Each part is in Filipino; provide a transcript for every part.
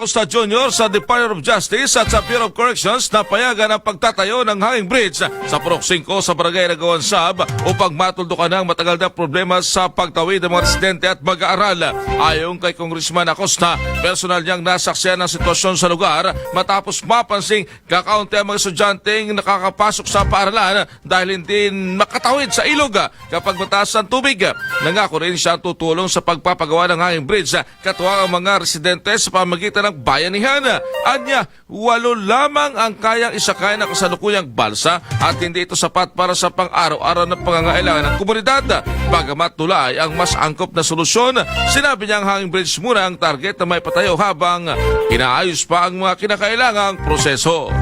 Costa Jr. sa Department of Justice at sa Bureau of Corrections na payagan ang pagtatayo ng hanging bridge sa Purok 5 sa Barangay Nagawan Sab upang matuldukan ang matagal na problema sa pagtawid ng mga residente at mag-aaral. Ayon kay Congressman Acosta, personal niyang nasaksiyan ang sitwasyon sa lugar matapos mapansing kakaunti ang mga estudyanteng nakakapasok sa paaralan dahil hindi makatawid sa ilog kapag mataas ang tubig. Nangako rin siya tutulong sa pagpapagawa ng hanging bridge katuwang ang mga residente sa pamagitan ng bayanihan. Anya, 8 lamang ang kayang isakay na kasalukuyang balsa at hindi ito sapat para sa pang-araw-araw na pangangailangan ng komunidad. Bagamat tulay ang mas angkop na solusyon, sinabi niya ang hanging bridge muna ang target na may patayo habang inaayos pa ang mga kinakailangang proseso.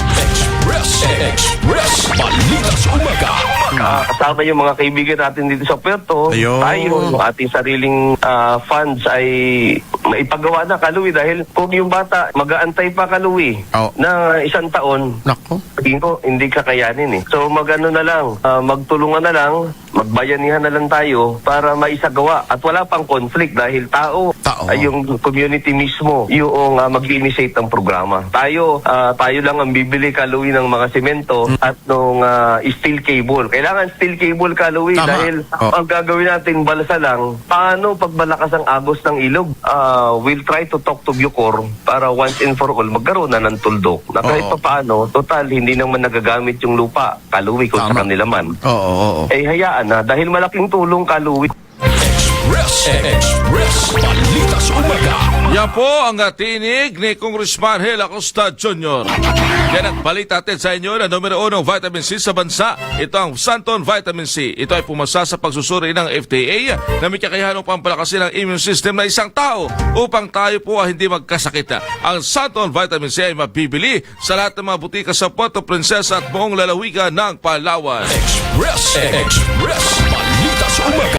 Express Balita sa Umaga. Kasama yung mga kaibigan natin dito sa Puerto. Ayun. Tayo, yung ating sariling funds ay maipagawa na, Kaluwi, dahil kung yung bata mag-aantay pa, Kaluwi, na 1 taon, Nako. tingin ko hindi kakayanin eh. So magano na lang, magtulungan na lang, magbayanihan na lang tayo para maisagawa at wala pang conflict dahil tao. Ay yung community mismo yung mag-initiate ng programa. Tayo lang ang bibili, Kaluwi, ng mga semento at nung steel cable. Kailangan steel cable, Kaluwi, dahil ang gagawin natin balsa lang. Paano pag malakas ang agos ng ilog? We'll try to talk to Bucor para once and for all magkaroon na ng tuldok. Na kahit pa paano, total hindi naman nagagamit yung lupa, Kaluwi, kung sa kanila man. Eh hayaan na dahil malaking tulong, Kaluwi. Express Balita sa Umaga. Yan po ang tinig ni Congressman Hel Acosta Jr. Yan ang balita natin sa inyo na numero 1 vitamin C sa bansa. Ito ang Santon Vitamin C. Ito ay pumasa sa pagsusuri ng FDA na may kakayahan upang palakasin ang immune system ng isang tao upang tayo po ay hindi magkasakit. Ang Santon Vitamin C ay mabibili sa lahat ng mga butika sa Puerto Princesa at buong lalawigan ng Palawan. Express Balita sa Umaga.